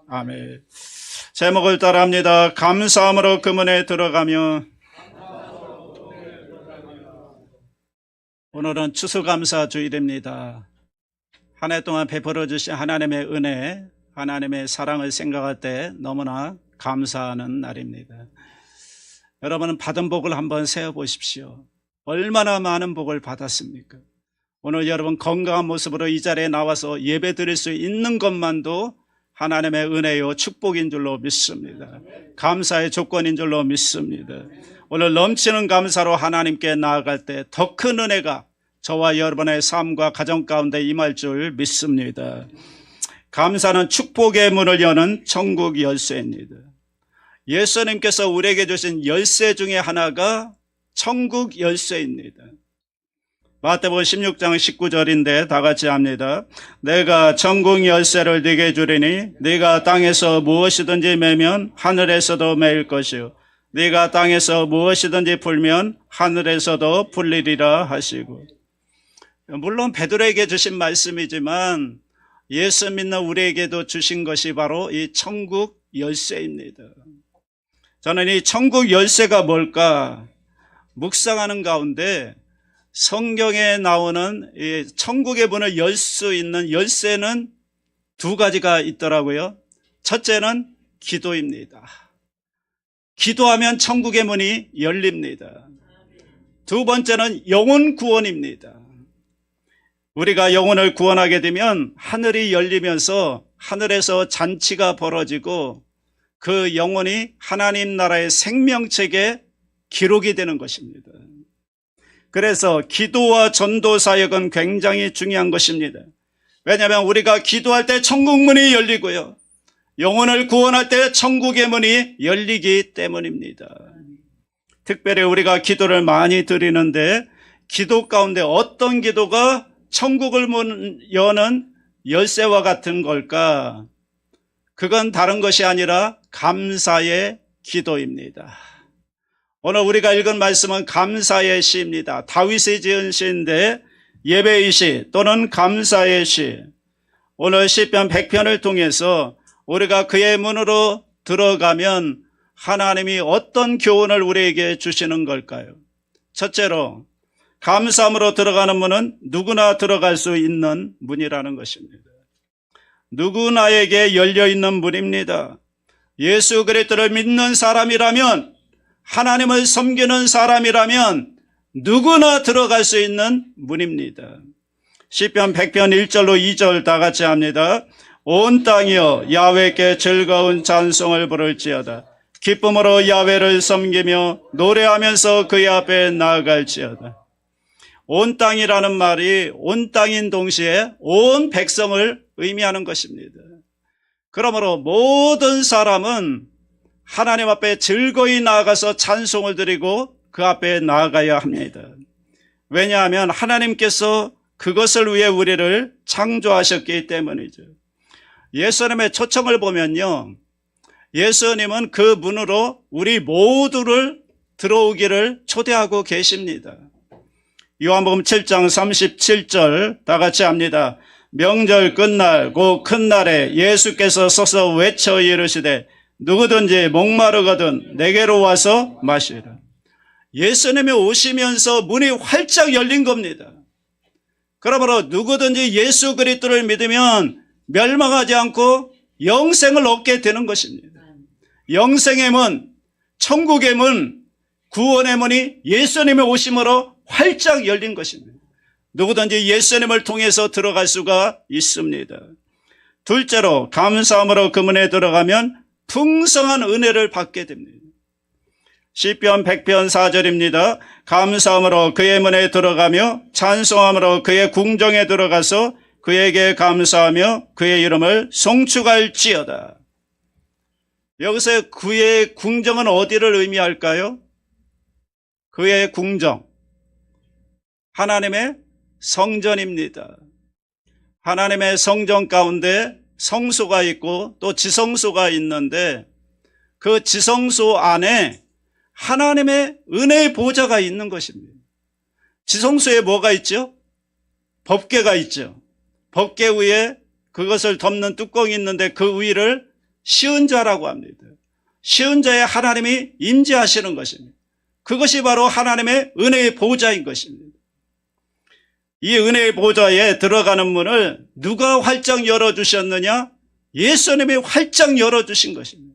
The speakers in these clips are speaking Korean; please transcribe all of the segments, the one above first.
아멘. 제목을 따라합니다. 감사함으로 그 문에 들어가며. 오늘은 추수감사 주일입니다. 한 해 동안 베풀어 주신 하나님의 은혜, 하나님의 사랑을 생각할 때 너무나 감사하는 날입니다. 여러분은 받은 복을 한번 세어보십시오. 얼마나 많은 복을 받았습니까? 오늘 여러분 건강한 모습으로 이 자리에 나와서 예배 드릴 수 있는 것만도 하나님의 은혜요 축복인 줄로 믿습니다. 감사의 조건인 줄로 믿습니다. 오늘 넘치는 감사로 하나님께 나아갈 때 더 큰 은혜가 저와 여러분의 삶과 가정 가운데 임할 줄 믿습니다. 감사는 축복의 문을 여는 천국 열쇠입니다. 예수님께서 우리에게 주신 열쇠 중에 하나가 천국 열쇠입니다. 마태복음 16장 19절인데 다 같이 합니다. 내가 천국 열쇠를 네게 주리니 네가 땅에서 무엇이든지 매면 하늘에서도 매일 것이요 네가 땅에서 무엇이든지 풀면 하늘에서도 풀리리라 하시고, 물론 베드로에게 주신 말씀이지만 예수 믿는 우리에게도 주신 것이 바로 이 천국 열쇠입니다. 저는 이 천국 열쇠가 뭘까 묵상하는 가운데 성경에 나오는 이 천국의 문을 열 수 있는 열쇠는 두 가지가 있더라고요. 첫째는 기도입니다. 기도하면 천국의 문이 열립니다. 두 번째는 영혼 구원입니다. 우리가 영혼을 구원하게 되면 하늘이 열리면서 하늘에서 잔치가 벌어지고 그 영혼이 하나님 나라의 생명책에 기록이 되는 것입니다. 그래서 기도와 전도 사역은 굉장히 중요한 것입니다. 왜냐하면 우리가 기도할 때 천국 문이 열리고요, 영혼을 구원할 때 천국의 문이 열리기 때문입니다. 특별히 우리가 기도를 많이 드리는데 기도 가운데 어떤 기도가 천국을 여는 열쇠와 같은 걸까? 그건 다른 것이 아니라 감사의 기도입니다. 오늘 우리가 읽은 말씀은 감사의 시입니다. 다윗이 지은 시인데 예배의 시 또는 감사의 시. 오늘 시편 100편을 통해서 우리가 그의 문으로 들어가면 하나님이 어떤 교훈을 우리에게 주시는 걸까요? 첫째로 감사함으로 들어가는 문은 누구나 들어갈 수 있는 문이라는 것입니다. 누구나에게 열려있는 문입니다. 예수 그리스도를 믿는 사람이라면, 하나님을 섬기는 사람이라면 누구나 들어갈 수 있는 문입니다. 시편 100편 1절로 2절 다 같이 합니다. 온 땅이여 야훼께 즐거운 찬송을 부를지어다. 기쁨으로 야훼를 섬기며 노래하면서 그의 앞에 나아갈지어다. 온 땅이라는 말이 온 땅인 동시에 온 백성을 의미하는 것입니다. 그러므로 모든 사람은 하나님 앞에 즐거이 나아가서 찬송을 드리고 그 앞에 나아가야 합니다. 왜냐하면 하나님께서 그것을 위해 우리를 창조하셨기 때문이죠. 예수님의 초청을 보면요, 예수님은 그 문으로 우리 모두를 들어오기를 초대하고 계십니다. 요한복음 7장 37절 다 같이 합니다. 명절 끝날 곧 큰 날에 예수께서 서서 외쳐 이르시되 누구든지 목마르거든 내게로 와서 마시라. 예수님이 오시면서 문이 활짝 열린 겁니다. 그러므로 누구든지 예수 그리스도를 믿으면 멸망하지 않고 영생을 얻게 되는 것입니다. 영생의 문, 천국의 문, 구원의 문이 예수님의 오심으로 활짝 열린 것입니다. 누구든지 예수님을 통해서 들어갈 수가 있습니다. 둘째로 감사함으로 그 문에 들어가면 풍성한 은혜를 받게 됩니다. 시편 100편 4절입니다. 감사함으로 그의 문에 들어가며 찬송함으로 그의 궁정에 들어가서 그에게 감사하며 그의 이름을 송축할지어다. 여기서 그의 궁정은 어디를 의미할까요? 그의 궁정, 하나님의 성전입니다. 하나님의 성전 가운데 성소가 있고 또 지성소가 있는데 그 지성소 안에 하나님의 은혜의 보좌가 있는 것입니다. 지성소에 뭐가 있죠? 법궤가 있죠. 법궤 위에 그것을 덮는 뚜껑이 있는데 그 위를 쉬운 자라고 합니다. 쉬운 자에 하나님이 임재하시는 것입니다. 그것이 바로 하나님의 은혜의 보좌인 것입니다. 이 은혜의 보좌에 들어가는 문을 누가 활짝 열어주셨느냐? 예수님이 활짝 열어주신 것입니다.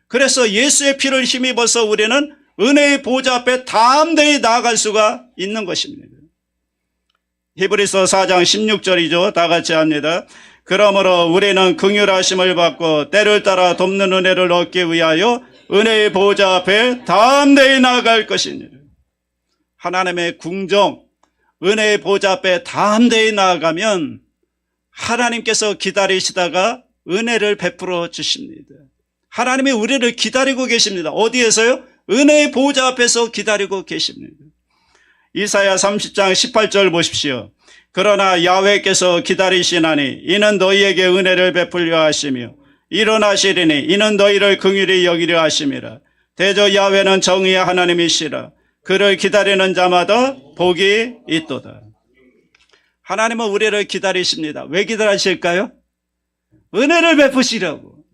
그래서 예수의 피를 힘입어서 우리는 은혜의 보좌 앞에 담대히 나아갈 수가 있는 것입니다. 히브리서 4장 16절이죠. 다 같이 합니다. 그러므로 우리는 긍휼하심을 받고 때를 따라 돕는 은혜를 얻기 위하여 은혜의 보좌 앞에 담대히 나아갈 것이니라. 하나님의 궁정, 은혜의 보좌 앞에 담대히 나아가면 하나님께서 기다리시다가 은혜를 베풀어 주십니다. 하나님이 우리를 기다리고 계십니다. 어디에서요? 은혜의 보좌 앞에서 기다리고 계십니다. 이사야 30장 18절 보십시오. 그러나 야훼께서 기다리시나니 이는 너희에게 은혜를 베풀려 하시며 일어나시리니 이는 너희를 긍휼히 여기려 하심이라. 대저 야훼는 정의의 하나님이시라. 그를 기다리는 자마다 복이 있도다. 하나님은 우리를 기다리십니다. 왜 기다리실까요? 은혜를 베푸시려고,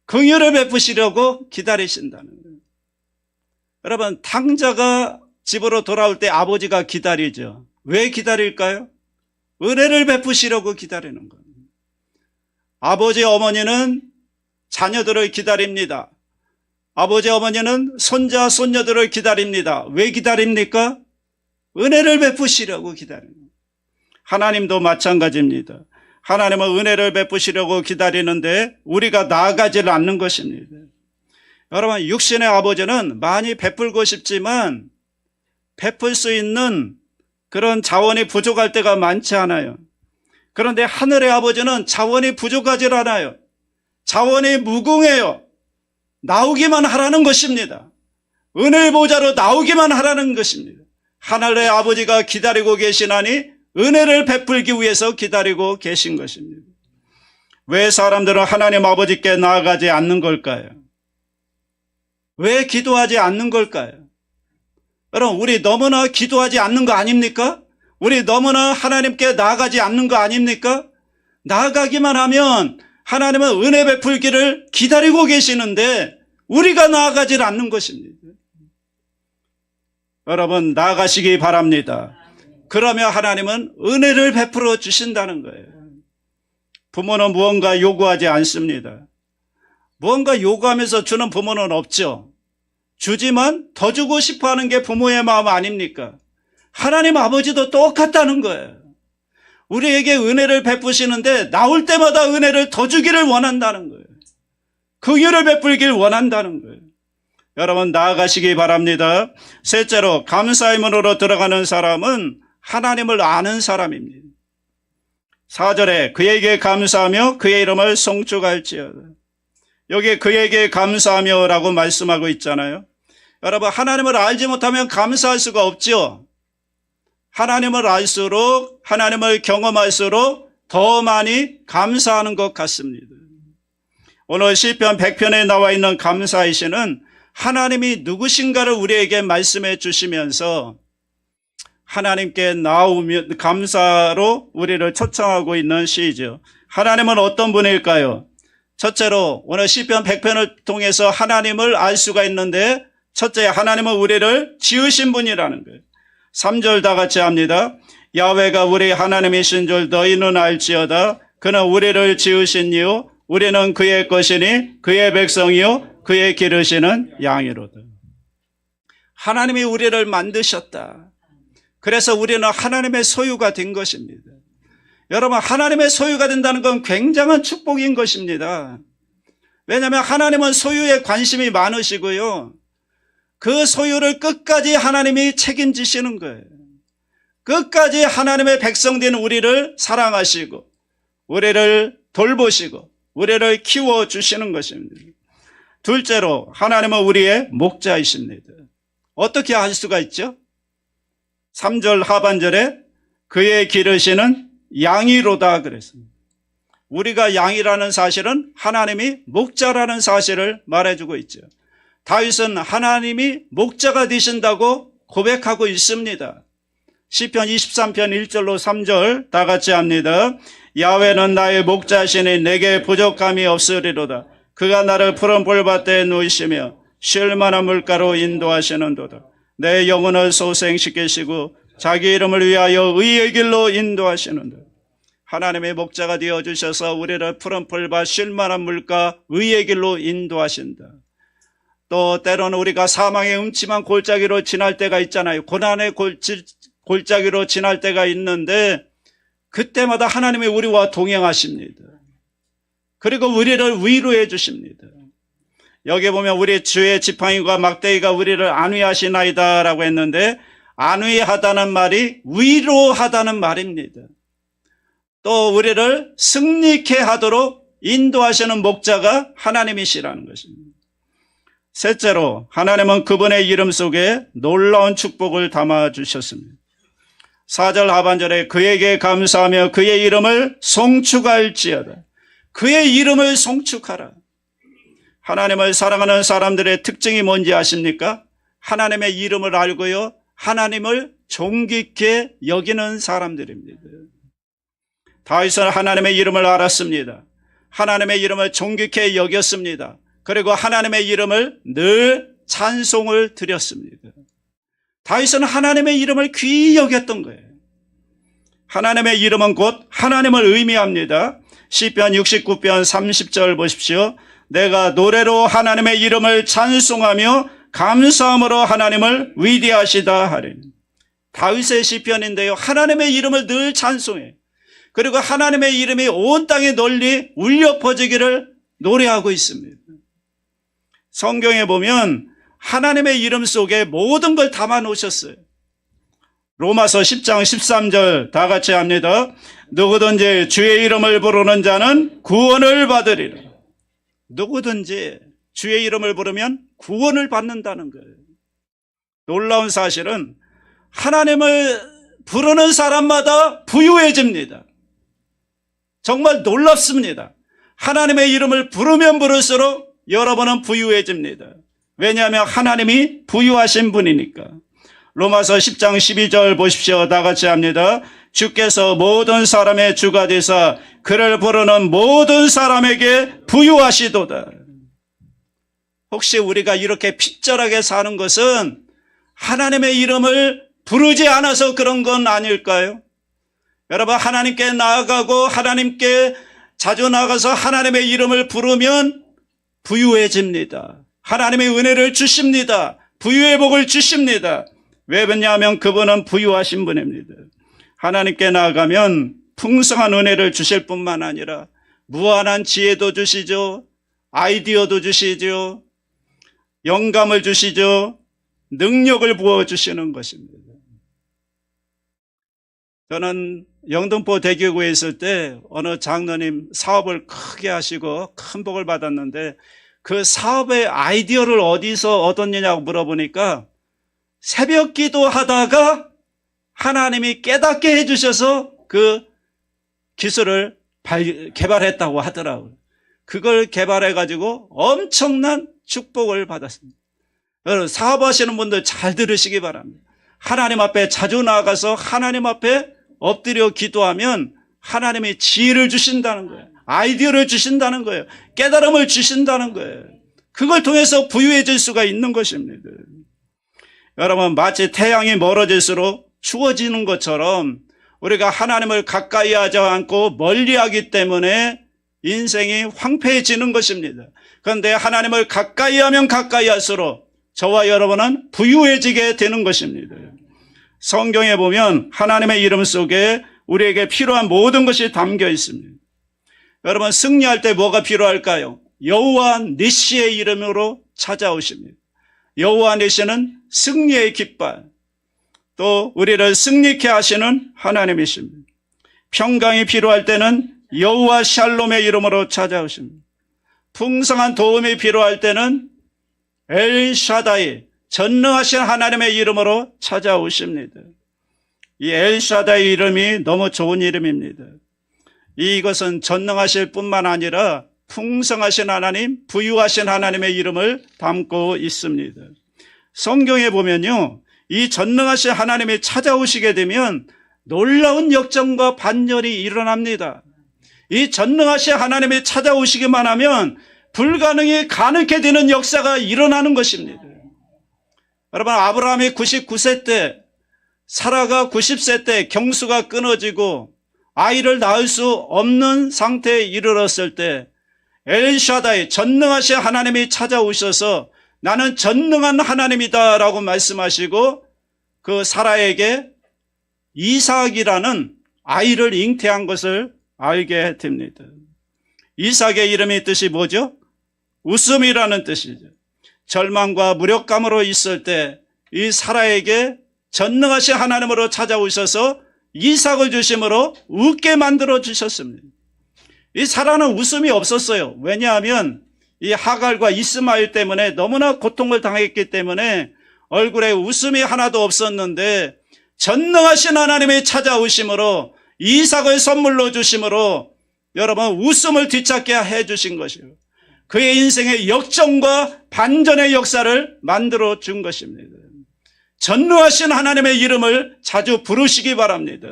긍휼을 베푸시려고 기다리신다는 거예요. 여러분, 탕자가 집으로 돌아올 때 아버지가 기다리죠. 왜 기다릴까요? 은혜를 베푸시려고 기다리는 거예요. 아버지 어머니는 자녀들을 기다립니다. 아버지 어머니는 손자 손녀들을 기다립니다. 왜 기다립니까? 은혜를 베푸시려고 기다립니다. 하나님도 마찬가지입니다. 하나님은 은혜를 베푸시려고 기다리는데 우리가 나아가지를 않는 것입니다. 여러분, 육신의 아버지는 많이 베풀고 싶지만 베풀 수 있는 그런 자원이 부족할 때가 많지 않아요. 그런데 하늘의 아버지는 자원이 부족하지 않아요. 자원이 무궁해요. 나오기만 하라는 것입니다. 은혜의 보좌로 나오기만 하라는 것입니다. 하늘의 아버지가 기다리고 계시나니 은혜를 베풀기 위해서 기다리고 계신 것입니다. 왜 사람들은 하나님 아버지께 나아가지 않는 걸까요? 왜 기도하지 않는 걸까요? 여러분, 우리 너무나 기도하지 않는 거 아닙니까? 우리 너무나 하나님께 나아가지 않는 거 아닙니까? 나아가기만 하면 하나님은 은혜 베풀기를 기다리고 계시는데 우리가 나아가지 않는 것입니다. 여러분, 나아가시기 바랍니다. 그러면 하나님은 은혜를 베풀어 주신다는 거예요. 부모는 무언가 요구하지 않습니다. 무언가 요구하면서 주는 부모는 없죠. 주지만 더 주고 싶어하는 게 부모의 마음 아닙니까? 하나님 아버지도 똑같다는 거예요. 우리에게 은혜를 베푸시는데 나올 때마다 은혜를 더 주기를 원한다는 거예요. 긍휼을 베풀길 원한다는 거예요. 여러분, 나아가시기 바랍니다. 셋째로, 감사의 문으로 들어가는 사람은 하나님을 아는 사람입니다. 4절에 그에게 감사하며 그의 이름을 송축할지어다. 여기 그에게 감사하며 라고 말씀하고 있잖아요. 여러분, 하나님을 알지 못하면 감사할 수가 없죠. 하나님을 알수록, 하나님을 경험할수록 더 많이 감사하는 것 같습니다. 오늘 시편 100편에 나와 있는 감사의 시는 하나님이 누구신가를 우리에게 말씀해 주시면서 하나님께 나오며 감사로 우리를 초청하고 있는 시이죠. 하나님은 어떤 분일까요? 첫째로 오늘 시편 100편을 통해서 하나님을 알 수가 있는데, 첫째, 하나님은 우리를 지으신 분이라는 거예요. 3절 다 같이 합니다. 야훼가 우리 하나님이신 줄 너희는 알지어다. 그는 우리를 지으신 이요 우리는 그의 것이니 그의 백성이요 그의 기르시는 양이로다. 하나님이 우리를 만드셨다. 그래서 우리는 하나님의 소유가 된 것입니다. 여러분, 하나님의 소유가 된다는 건 굉장한 축복인 것입니다. 왜냐하면 하나님은 소유에 관심이 많으시고요, 그 소유를 끝까지 하나님이 책임지시는 거예요. 끝까지 하나님의 백성된 우리를 사랑하시고 우리를 돌보시고 우리를 키워주시는 것입니다. 둘째로, 하나님은 우리의 목자이십니다. 어떻게 알 수가 있죠? 3절 하반절에 그의 기르시는 양이로다 그랬습니다. 우리가 양이라는 사실은 하나님이 목자라는 사실을 말해주고 있죠. 다윗은 하나님이 목자가 되신다고 고백하고 있습니다. 시편 23편 1절로 3절 다 같이 합니다. 야훼는 나의 목자시니 내게 부족함이 없으리로다. 그가 나를 푸른 풀밭에 누이시며 쉴 만한 물가로 인도하시는도다. 내 영혼을 소생시키시고 자기 이름을 위하여 의의 길로 인도하시는도다. 하나님의 목자가 되어주셔서 우리를 푸른 풀밭 쉴 만한 물가 의의 길로 인도하신다. 또 때로는 우리가 사망의 음침한 골짜기로 지날 때가 있잖아요. 고난의 골짜기로 지날 때가 있는데 그때마다 하나님이 우리와 동행하십니다. 그리고 우리를 위로해 주십니다. 여기 보면 우리 주의 지팡이와 막대기가 우리를 안위하시나이다 라고 했는데 안위하다는 말이 위로하다는 말입니다. 또 우리를 승리케 하도록 인도하시는 목자가 하나님이시라는 것입니다. 셋째로 하나님은 그분의 이름 속에 놀라운 축복을 담아주셨습니다. 4절 하반절에 그에게 감사하며 그의 이름을 송축할지어다. 그의 이름을 송축하라. 하나님을 사랑하는 사람들의 특징이 뭔지 아십니까? 하나님의 이름을 알고요, 하나님을 존귀케 여기는 사람들입니다. 다윗은 하나님의 이름을 알았습니다. 하나님의 이름을 존귀케 여겼습니다. 그리고 하나님의 이름을 늘 찬송을 드렸습니다. 다윗은 하나님의 이름을 귀히 여겼던 거예요. 하나님의 이름은 곧 하나님을 의미합니다. 시편 69편 30절 보십시오. 내가 노래로 하나님의 이름을 찬송하며 감사함으로 하나님을 위대하시다 하리니. 다윗의 시편인데요, 하나님의 이름을 늘 찬송해. 그리고 하나님의 이름이 온 땅에 널리 울려 퍼지기를 노래하고 있습니다. 성경에 보면 하나님의 이름 속에 모든 걸 담아 놓으셨어요. 로마서 10장 13절 다 같이 합니다. 누구든지 주의 이름을 부르는 자는 구원을 받으리라. 누구든지 주의 이름을 부르면 구원을 받는다는 거예요. 놀라운 사실은 하나님을 부르는 사람마다 부유해집니다. 정말 놀랍습니다. 하나님의 이름을 부르면 부를수록 여러분은 부유해집니다. 왜냐하면 하나님이 부유하신 분이니까. 로마서 10장 12절 보십시오. 다 같이 합니다. 주께서 모든 사람의 주가 되사 그를 부르는 모든 사람에게 부유하시도다. 혹시 우리가 이렇게 핍절하게 사는 것은 하나님의 이름을 부르지 않아서 그런 건 아닐까요? 여러분, 하나님께 나아가고 하나님께 자주 나가서 하나님의 이름을 부르면 부유해집니다. 하나님의 은혜를 주십니다. 부유의 복을 주십니다. 왜 그러냐면 그분은 부유하신 분입니다. 하나님께 나아가면 풍성한 은혜를 주실 뿐만 아니라 무한한 지혜도 주시죠. 아이디어도 주시죠. 영감을 주시죠. 능력을 부어주시는 것입니다. 저는 영등포 대교구에 있을 때 어느 장로님 사업을 크게 하시고 큰 복을 받았는데 그 사업의 아이디어를 어디서 얻었느냐고 물어보니까 새벽 기도하다가 하나님이 깨닫게 해주셔서 그 기술을 개발했다고 하더라고요. 그걸 개발해가지고 엄청난 축복을 받았습니다. 여러분, 사업하시는 분들 잘 들으시기 바랍니다. 하나님 앞에 자주 나아가서 하나님 앞에 엎드려 기도하면 하나님이 지혜를 주신다는 거예요. 아이디어를 주신다는 거예요. 깨달음을 주신다는 거예요. 그걸 통해서 부유해질 수가 있는 것입니다. 여러분, 마치 태양이 멀어질수록 추워지는 것처럼 우리가 하나님을 가까이 하지 않고 멀리하기 때문에 인생이 황폐해지는 것입니다. 그런데 하나님을 가까이 하면 가까이 할수록 저와 여러분은 부유해지게 되는 것입니다. 성경에 보면 하나님의 이름 속에 우리에게 필요한 모든 것이 담겨 있습니다. 여러분, 승리할 때 뭐가 필요할까요? 여호와 니시의 이름으로 찾아오십니다. 여호와 니시는 승리의 깃발, 또 우리를 승리케 하시는 하나님이십니다. 평강이 필요할 때는 여호와 샬롬의 이름으로 찾아오십니다. 풍성한 도움이 필요할 때는 엘샤다이, 전능하신 하나님의 이름으로 찾아오십니다. 이 엘샤다이 이름이 너무 좋은 이름입니다. 이것은 전능하실 뿐만 아니라 풍성하신 하나님, 부유하신 하나님의 이름을 담고 있습니다. 성경에 보면요, 이 전능하신 하나님이 찾아오시게 되면 놀라운 역정과 반열이 일어납니다. 이 전능하신 하나님이 찾아오시기만 하면 불가능이 가능하게 되는 역사가 일어나는 것입니다. 여러분, 아브라함이 99세 때, 사라가 90세 때 경수가 끊어지고 아이를 낳을 수 없는 상태에 이르렀을 때 엘샤다이, 전능하신 하나님이 찾아오셔서 나는 전능한 하나님이다 라고 말씀하시고 그 사라에게 이삭이라는 아이를 잉태한 것을 알게 됩니다. 이삭의 이름의 뜻이 뭐죠? 웃음이라는 뜻이죠. 절망과 무력감으로 있을 때 이 사라에게 전능하신 하나님으로 찾아오셔서 이삭을 주심으로 웃게 만들어 주셨습니다. 이 사라는 웃음이 없었어요. 왜냐하면 이 하갈과 이스마엘 때문에 너무나 고통을 당했기 때문에 얼굴에 웃음이 하나도 없었는데 전능하신 하나님이 찾아오심으로 이삭을 선물로 주심으로 여러분 웃음을 뒤찾게 해주신 것이에요. 그의 인생의 역전과 반전의 역사를 만들어 준 것입니다. 전능하신 하나님의 이름을 자주 부르시기 바랍니다.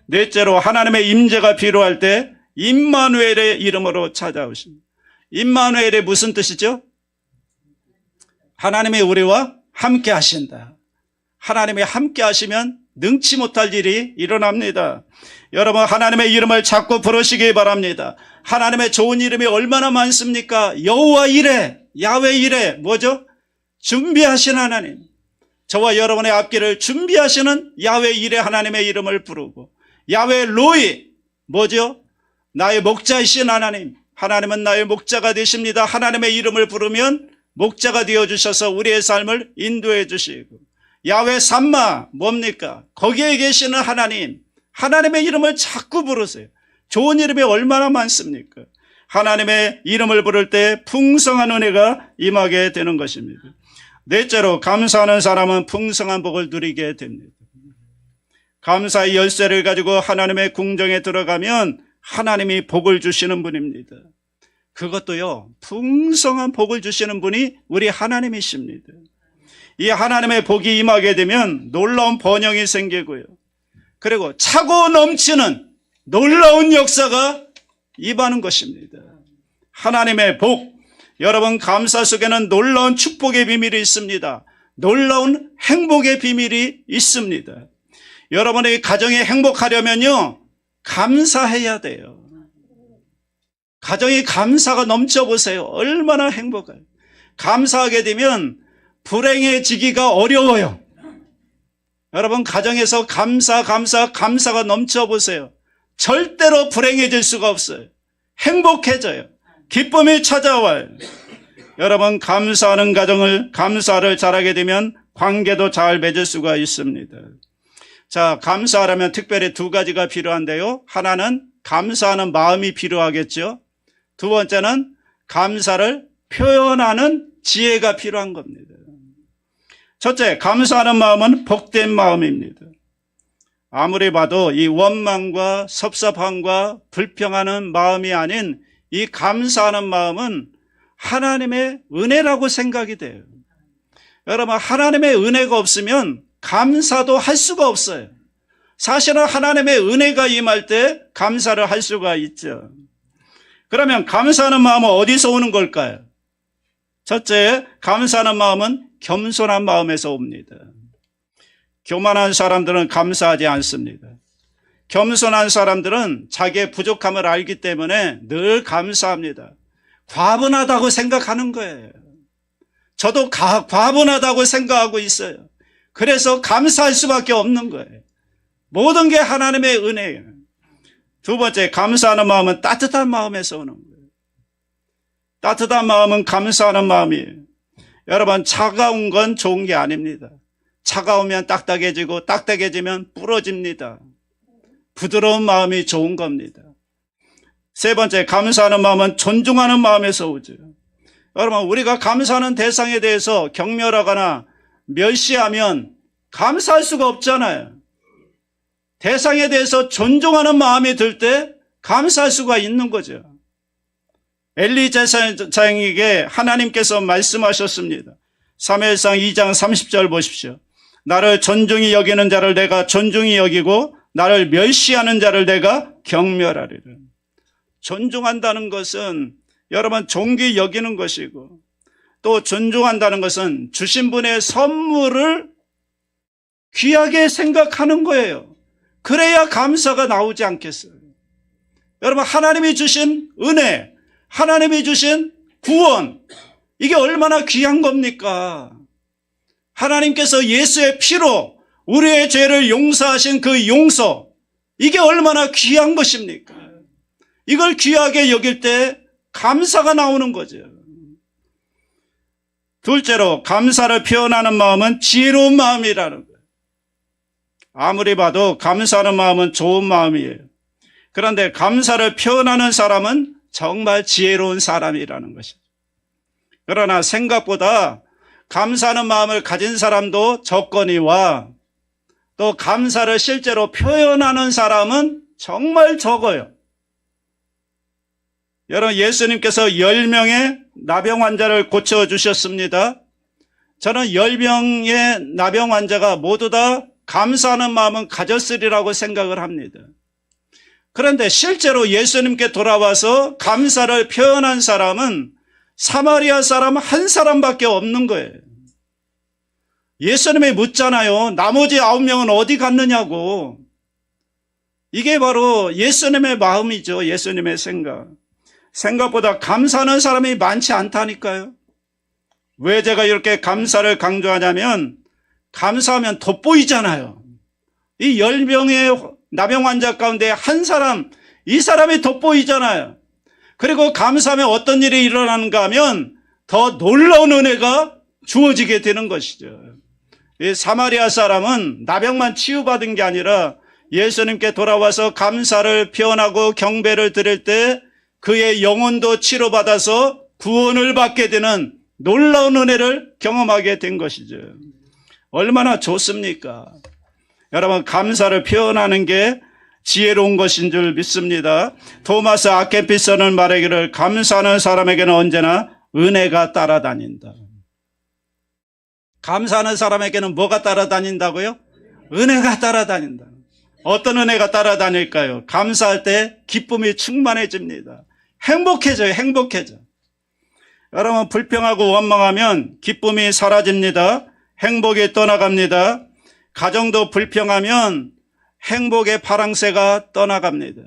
넷째로 하나님의 임재가 필요할 때 임마누엘의 이름으로 찾아오십니다. 임마누엘의 무슨 뜻이죠? 하나님이 우리와 함께 하신다. 하나님이 함께 하시면 능치 못할 일이 일어납니다. 여러분, 하나님의 이름을 자꾸 부르시기 바랍니다. 하나님의 좋은 이름이 얼마나 많습니까? 여호와 이레, 야훼 이레, 뭐죠? 준비하신 하나님. 저와 여러분의 앞길을 준비하시는 야훼 이레 하나님의 이름을 부르고, 야훼 로이, 뭐죠? 나의 목자이신 하나님. 하나님은 나의 목자가 되십니다. 하나님의 이름을 부르면 목자가 되어주셔서 우리의 삶을 인도해 주시고, 야훼 삼마, 뭡니까? 거기에 계시는 하나님. 하나님의 이름을 자꾸 부르세요. 좋은 이름이 얼마나 많습니까? 하나님의 이름을 부를 때 풍성한 은혜가 임하게 되는 것입니다. 넷째로 감사하는 사람은 풍성한 복을 누리게 됩니다. 감사의 열쇠를 가지고 하나님의 궁정에 들어가면 하나님이 복을 주시는 분입니다. 그것도요, 풍성한 복을 주시는 분이 우리 하나님이십니다. 이 하나님의 복이 임하게 되면 놀라운 번영이 생기고요, 그리고 차고 넘치는 놀라운 역사가 임하는 것입니다. 하나님의 복, 여러분 감사 속에는 놀라운 축복의 비밀이 있습니다. 놀라운 행복의 비밀이 있습니다. 여러분의 가정이 행복하려면요, 감사해야 돼요. 가정이 감사가 넘쳐보세요. 얼마나 행복해요. 감사하게 되면 불행해지기가 어려워요. 여러분 가정에서 감사가 넘쳐보세요. 절대로 불행해질 수가 없어요. 행복해져요. 기쁨이 찾아와요. 여러분 감사하는 가정을, 감사를 잘하게 되면 관계도 잘 맺을 수가 있습니다. 자, 감사하려면 특별히 두 가지가 필요한데요. 하나는 감사하는 마음이 필요하겠죠. 두 번째는 감사를 표현하는 지혜가 필요한 겁니다. 첫째, 감사하는 마음은 복된 마음입니다. 아무리 봐도 이 원망과 섭섭함과 불평하는 마음이 아닌 이 감사하는 마음은 하나님의 은혜라고 생각이 돼요. 여러분, 하나님의 은혜가 없으면 감사도 할 수가 없어요. 사실은 하나님의 은혜가 임할 때 감사를 할 수가 있죠. 그러면 감사하는 마음은 어디서 오는 걸까요? 첫째, 감사하는 마음은 겸손한 마음에서 옵니다. 교만한 사람들은 감사하지 않습니다. 겸손한 사람들은 자기의 부족함을 알기 때문에 늘 감사합니다. 과분하다고 생각하는 거예요. 저도 과분하다고 생각하고 있어요. 그래서 감사할 수밖에 없는 거예요. 모든 게 하나님의 은혜예요. 두 번째, 감사하는 마음은 따뜻한 마음에서 오는 거예요. 따뜻한 마음은 감사하는 마음이에요. 여러분, 차가운 건 좋은 게 아닙니다. 차가우면 딱딱해지고 딱딱해지면 부러집니다. 부드러운 마음이 좋은 겁니다. 세 번째, 감사하는 마음은 존중하는 마음에서 오죠. 여러분, 우리가 감사하는 대상에 대해서 경멸하거나 멸시하면 감사할 수가 없잖아요. 대상에 대해서 존중하는 마음이 들 때 감사할 수가 있는 거죠. 엘리 제사장에게 하나님께서 말씀하셨습니다. 사무엘상 2장 30절 보십시오. 나를 존중히 여기는 자를 내가 존중히 여기고 나를 멸시하는 자를 내가 경멸하리라. 존중한다는 것은 여러분 존귀 여기는 것이고, 또 존중한다는 것은 주신 분의 선물을 귀하게 생각하는 거예요. 그래야 감사가 나오지 않겠어요. 여러분, 하나님이 주신 은혜, 하나님이 주신 구원, 이게 얼마나 귀한 겁니까? 하나님께서 예수의 피로 우리의 죄를 용서하신 그 용서, 이게 얼마나 귀한 것입니까? 이걸 귀하게 여길 때 감사가 나오는 거죠. 둘째로, 감사를 표현하는 마음은 지혜로운 마음이라는 거예요. 아무리 봐도 감사하는 마음은 좋은 마음이에요. 그런데 감사를 표현하는 사람은 정말 지혜로운 사람이라는 것이죠. 그러나 생각보다 감사하는 마음을 가진 사람도 적거니와, 또 감사를 실제로 표현하는 사람은 정말 적어요. 여러분, 예수님께서 10명의 나병 환자를 고쳐주셨습니다. 저는 10명의 나병 환자가 모두 다 감사하는 마음은 가졌으리라고 생각을 합니다. 그런데 실제로 예수님께 돌아와서 감사를 표현한 사람은 사마리아 사람 한 사람밖에 없는 거예요. 예수님이 묻잖아요. 나머지 9명은 어디 갔느냐고. 이게 바로 예수님의 마음이죠. 예수님의 생각. 생각보다 감사하는 사람이 많지 않다니까요. 왜 제가 이렇게 감사를 강조하냐면, 감사하면 돋보이잖아요. 이 10명의 나병 환자 가운데 한 사람, 이 사람이 돋보이잖아요. 그리고 감사하면 어떤 일이 일어나는가 하면 더 놀라운 은혜가 주어지게 되는 것이죠. 이 사마리아 사람은 나병만 치유받은 게 아니라 예수님께 돌아와서 감사를 표현하고 경배를 드릴 때 그의 영혼도 치료받아서 구원을 받게 되는 놀라운 은혜를 경험하게 된 것이죠. 얼마나 좋습니까? 여러분, 감사를 표현하는 게 지혜로운 것인 줄 믿습니다. 토마스 아케피스는 말하기를, 감사하는 사람에게는 언제나 은혜가 따라다닌다. 감사하는 사람에게는 뭐가 따라다닌다고요? 은혜가 따라다닌다. 어떤 은혜가 따라다닐까요? 감사할 때 기쁨이 충만해집니다. 행복해져요. 행복해져. 여러분, 불평하고 원망하면 기쁨이 사라집니다. 행복이 떠나갑니다. 가정도 불평하면 행복의 파랑새가 떠나갑니다.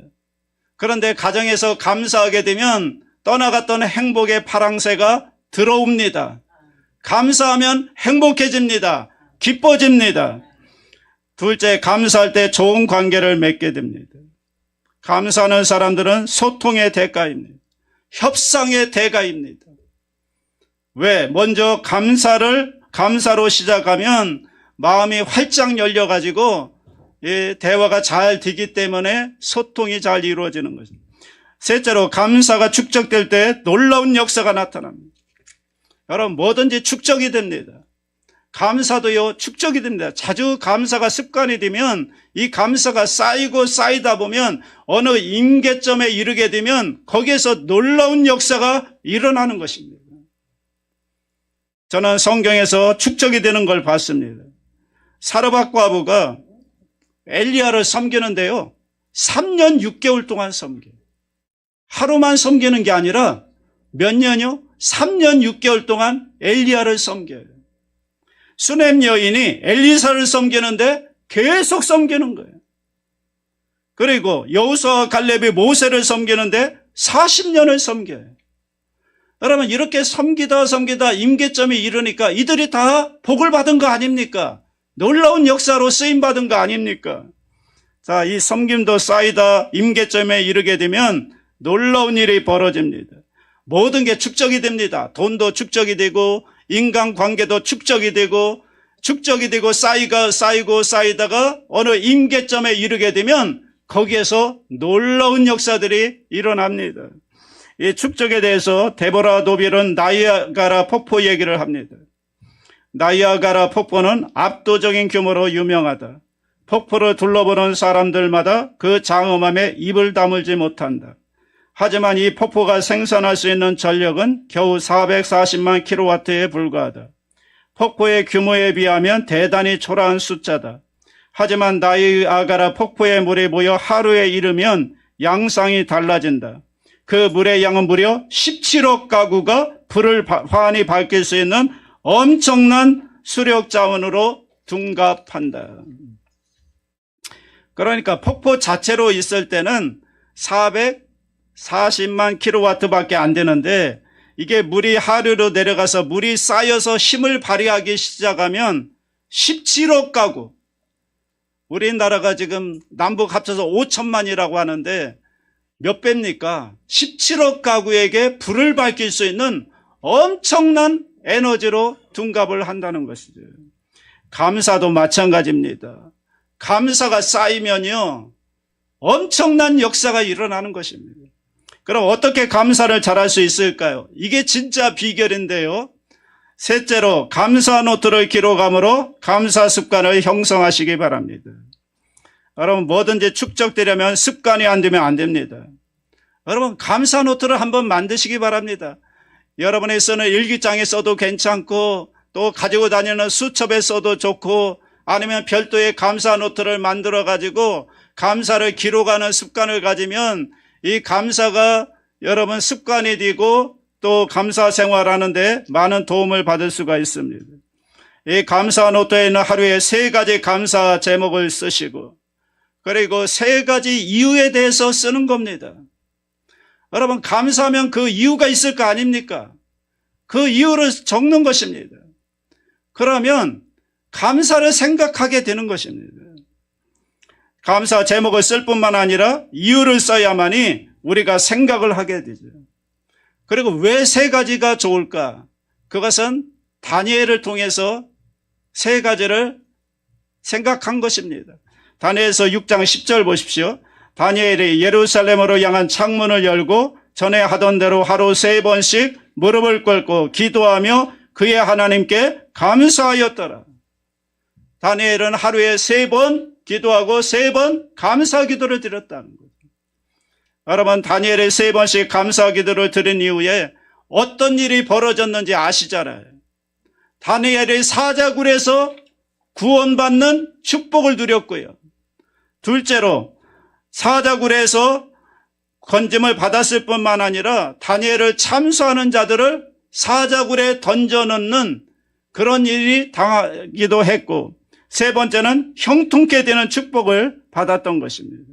그런데 가정에서 감사하게 되면 떠나갔던 행복의 파랑새가 들어옵니다. 감사하면 행복해집니다. 기뻐집니다. 둘째, 감사할 때 좋은 관계를 맺게 됩니다. 감사하는 사람들은 소통의 대가입니다. 협상의 대가입니다. 왜? 먼저 감사로 시작하면 마음이 활짝 열려가지고 대화가 잘 되기 때문에 소통이 잘 이루어지는 것입니다. 셋째로, 감사가 축적될 때 놀라운 역사가 나타납니다. 여러분, 뭐든지 축적이 됩니다. 감사도요, 축적이 됩니다. 자주 감사가 습관이 되면 이 감사가 쌓이고 쌓이다 보면 어느 임계점에 이르게 되면 거기에서 놀라운 역사가 일어나는 것입니다. 저는 성경에서 축적이 되는 걸 봤습니다. 사르밧 과부가 엘리야를 섬기는데요, 3년 6개월 동안 섬겨요. 하루만 섬기는 게 아니라 몇 년이요? 3년 6개월 동안 엘리야를 섬겨요. 수넴 여인이 엘리사를 섬기는데 계속 섬기는 거예요. 그리고 여호수아와 갈렙이 모세를 섬기는데 40년을 섬겨요. 여러분, 이렇게 섬기다 임계점이 이르니까 이들이 다 복을 받은 거 아닙니까? 놀라운 역사로 쓰임받은 거 아닙니까? 자, 이 섬김도 쌓이다 임계점에 이르게 되면 놀라운 일이 벌어집니다. 모든 게 축적이 됩니다. 돈도 축적이 되고 인간관계도 축적이 되고 쌓이고 쌓이다가 어느 임계점에 이르게 되면 거기에서 놀라운 역사들이 일어납니다. 이 축적에 대해서 데보라 도빌은 나이아가라 폭포 얘기를 합니다. 나이아가라 폭포는 압도적인 규모로 유명하다. 폭포를 둘러보는 사람들마다 그 장엄함에 입을 다물지 못한다. 하지만 이 폭포가 생산할 수 있는 전력은 겨우 440만 킬로와트에 불과하다. 폭포의 규모에 비하면 대단히 초라한 숫자다. 하지만 나이아가라 폭포의 물이 모여 하루에 이르면 양상이 달라진다. 그 물의 양은 무려 17억 가구가 불을 환히 밝힐 수 있는 엄청난 수력 자원으로 둔갑한다. 그러니까 폭포 자체로 있을 때는 440만 킬로와트밖에 안 되는데, 이게 물이 하류로 내려가서 물이 쌓여서 힘을 발휘하기 시작하면 17억 가구, 우리나라가 지금 남북 합쳐서 5천만이라고 하는데 몇 배입니까? 17억 가구에게 불을 밝힐 수 있는 엄청난 에너지로 둔갑을 한다는 것이죠. 감사도 마찬가지입니다. 감사가 쌓이면요, 엄청난 역사가 일어나는 것입니다. 그럼 어떻게 감사를 잘할 수 있을까요? 이게 진짜 비결인데요. 셋째로, 감사 노트를 기록함으로 감사 습관을 형성하시기 바랍니다. 여러분, 뭐든지 축적되려면 습관이 안 되면 안 됩니다. 여러분, 감사 노트를 한번 만드시기 바랍니다. 여러분이 쓰는 일기장에 써도 괜찮고, 또 가지고 다니는 수첩에 써도 좋고, 아니면 별도의 감사 노트를 만들어 가지고 감사를 기록하는 습관을 가지면 이 감사가 여러분 습관이 되고 또 감사 생활하는데 많은 도움을 받을 수가 있습니다. 이 감사 노트에 있는 하루에 3가지 감사 제목을 쓰시고, 그리고 3가지 이유에 대해서 쓰는 겁니다. 여러분, 감사하면 그 이유가 있을 거 아닙니까? 그 이유를 적는 것입니다. 그러면 감사를 생각하게 되는 것입니다. 감사 제목을 쓸 뿐만 아니라 이유를 써야만이 우리가 생각을 하게 되죠. 그리고 왜 3가지가 좋을까? 그것은 다니엘을 통해서 3가지를 생각한 것입니다. 다니엘서 6장 10절 보십시오. 다니엘이 예루살렘으로 향한 창문을 열고 전에 하던 대로 하루 3번씩 무릎을 꿇고 기도하며 그의 하나님께 감사하였더라. 다니엘은 하루에 3번 기도하고 3번 감사 기도를 드렸다는 거죠. 여러분, 다니엘이 3번씩 감사 기도를 드린 이후에 어떤 일이 벌어졌는지 아시잖아요. 다니엘이 사자굴에서 구원받는 축복을 누렸고요. 둘째로, 사자굴에서 건짐을 받았을 뿐만 아니라 다니엘을 참수하는 자들을 사자굴에 던져넣는 그런 일이 당하기도 했고, 3번째는 형통케 되는 축복을 받았던 것입니다.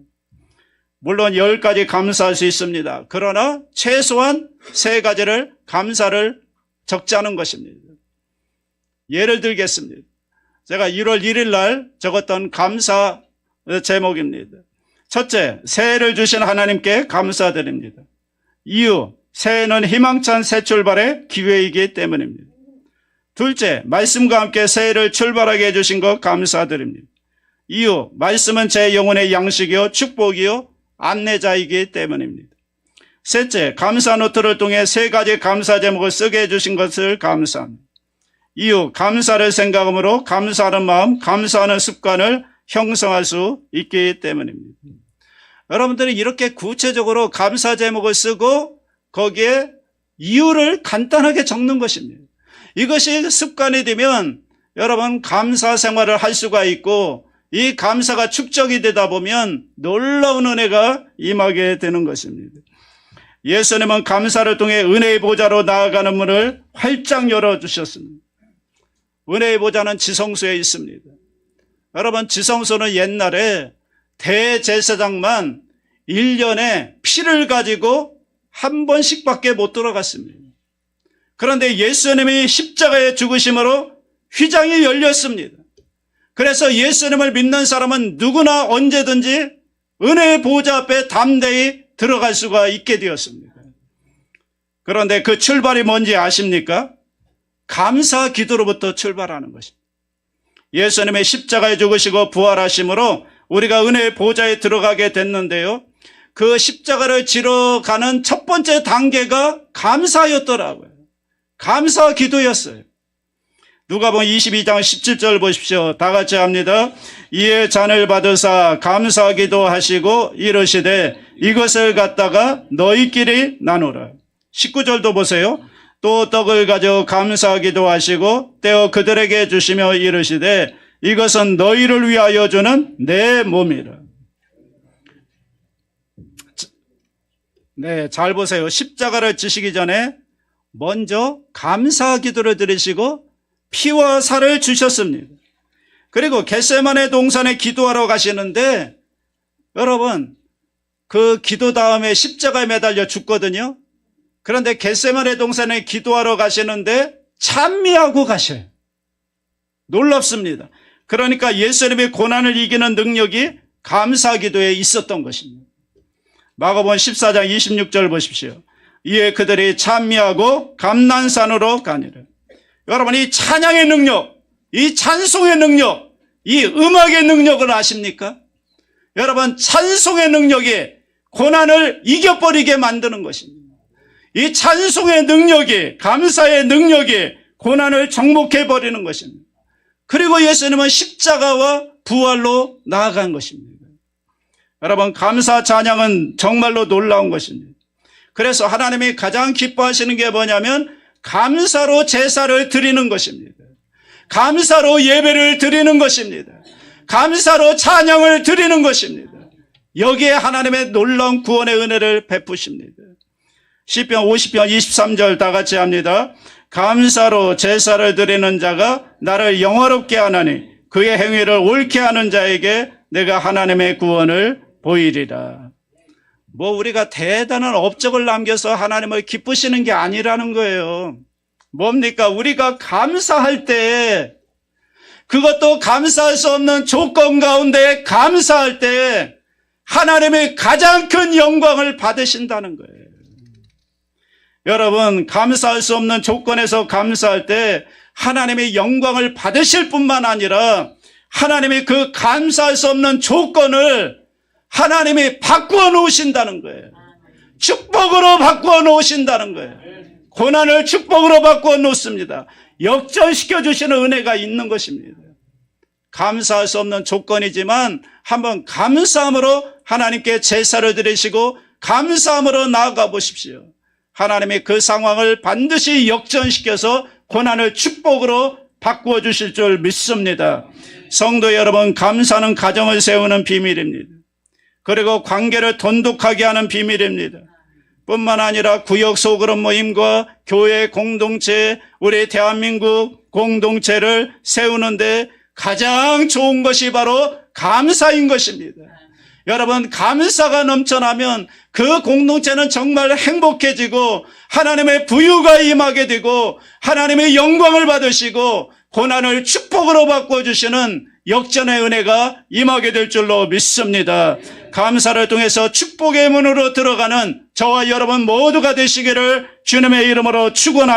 물론 10가지 감사할 수 있습니다. 그러나 최소한 3가지를 감사를 적자는 것입니다. 예를 들겠습니다. 제가 1월 1일 날 적었던 감사 제목입니다. 첫째, 새해를 주신 하나님께 감사드립니다. 이유, 새해는 희망찬 새 출발의 기회이기 때문입니다. 둘째, 말씀과 함께 새해를 출발하게 해주신 것 감사드립니다. 이유, 말씀은 제 영혼의 양식이요 축복이요 안내자이기 때문입니다. 셋째, 감사 노트를 통해 3가지 감사 제목을 쓰게 해주신 것을 감사합니다. 이유, 감사를 생각함으로 감사하는 마음, 감사하는 습관을 형성할 수 있기 때문입니다. 여러분들이 이렇게 구체적으로 감사 제목을 쓰고 거기에 이유를 간단하게 적는 것입니다. 이것이 습관이 되면 여러분 감사 생활을 할 수가 있고, 이 감사가 축적이 되다 보면 놀라운 은혜가 임하게 되는 것입니다. 예수님은 감사를 통해 은혜의 보좌로 나아가는 문을 활짝 열어주셨습니다. 은혜의 보좌는 지성소에 있습니다. 여러분, 지성소는 옛날에 대제사장만 1년에 피를 가지고 한 번씩밖에 못 들어갔습니다. 그런데 예수님이 십자가에 죽으심으로 휘장이 열렸습니다. 그래서 예수님을 믿는 사람은 누구나 언제든지 은혜의 보좌 앞에 담대히 들어갈 수가 있게 되었습니다. 그런데 그 출발이 뭔지 아십니까? 감사 기도로부터 출발하는 것입니다. 예수님의 십자가에 죽으시고 부활하심으로 우리가 은혜의 보좌에 들어가게 됐는데요. 그 십자가를 지러 가는 첫 번째 단계가 감사였더라고요. 감사 기도였어요. 누가복음 22장 17절 보십시오. 다 같이 합니다. 이에 잔을 받으사 감사 기도하시고 이르시되 이것을 갖다가 너희끼리 나누라. 19절도 보세요. 또 떡을 가져 감사 기도하시고 떼어 그들에게 주시며 이르시되 이것은 너희를 위하여 주는 내 몸이라. 네, 잘 보세요. 십자가를 지시기 전에 먼저 감사 기도를 드리시고 피와 살을 주셨습니다. 그리고 겟세마네 동산에 기도하러 가시는데 여러분 그 기도 다음에 십자가에 매달려 죽거든요. 그런데 겟세마네 동산에 기도하러 가시는데 찬미하고 가셔요. 놀랍습니다. 그러니까 예수님의 고난을 이기는 능력이 감사 기도에 있었던 것입니다. 마가복음 14장 26절 보십시오. 이에 그들이 찬미하고 감난산으로 가니라. 여러분 이 찬양의 능력, 이 찬송의 능력, 이 음악의 능력을 아십니까? 여러분 찬송의 능력이 고난을 이겨버리게 만드는 것입니다. 이 찬송의 능력이, 감사의 능력이 고난을 정복해버리는 것입니다. 그리고 예수님은 십자가와 부활로 나아간 것입니다. 여러분 감사 찬양은 정말로 놀라운 것입니다. 그래서 하나님이 가장 기뻐하시는 게 뭐냐면 감사로 제사를 드리는 것입니다. 감사로 예배를 드리는 것입니다. 감사로 찬양을 드리는 것입니다. 여기에 하나님의 놀라운 구원의 은혜를 베푸십니다. 시편 50편 23절 다 같이 합니다. 감사로 제사를 드리는 자가 나를 영화롭게 하나니 그의 행위를 옳게 하는 자에게 내가 하나님의 구원을 보이리라. 뭐 우리가 대단한 업적을 남겨서 하나님을 기쁘시는 게 아니라는 거예요. 뭡니까? 우리가 감사할 때, 그것도 감사할 수 없는 조건 가운데 감사할 때 하나님의 가장 큰 영광을 받으신다는 거예요. 여러분 감사할 수 없는 조건에서 감사할 때 하나님의 영광을 받으실 뿐만 아니라 하나님이 그 감사할 수 없는 조건을 하나님이 바꾸어 놓으신다는 거예요. 축복으로 바꾸어 놓으신다는 거예요. 고난을 축복으로 바꾸어 놓습니다. 역전시켜 주시는 은혜가 있는 것입니다. 감사할 수 없는 조건이지만 한번 감사함으로 하나님께 제사를 드리시고 감사함으로 나아가 보십시오. 하나님이 그 상황을 반드시 역전시켜서 고난을 축복으로 바꾸어 주실 줄 믿습니다. 성도 여러분, 감사는 가정을 세우는 비밀입니다. 그리고 관계를 돈독하게 하는 비밀입니다. 뿐만 아니라 구역 소그룹 모임과 교회 공동체, 우리 대한민국 공동체를 세우는데 가장 좋은 것이 바로 감사인 것입니다. 여러분 감사가 넘쳐나면 그 공동체는 정말 행복해지고 하나님의 부유가 임하게 되고 하나님의 영광을 받으시고 고난을 축복으로 바꿔주시는 역전의 은혜가 임하게 될 줄로 믿습니다. 감사를 통해서 축복의 문으로 들어가는 저와 여러분 모두가 되시기를 주님의 이름으로 축원합니다.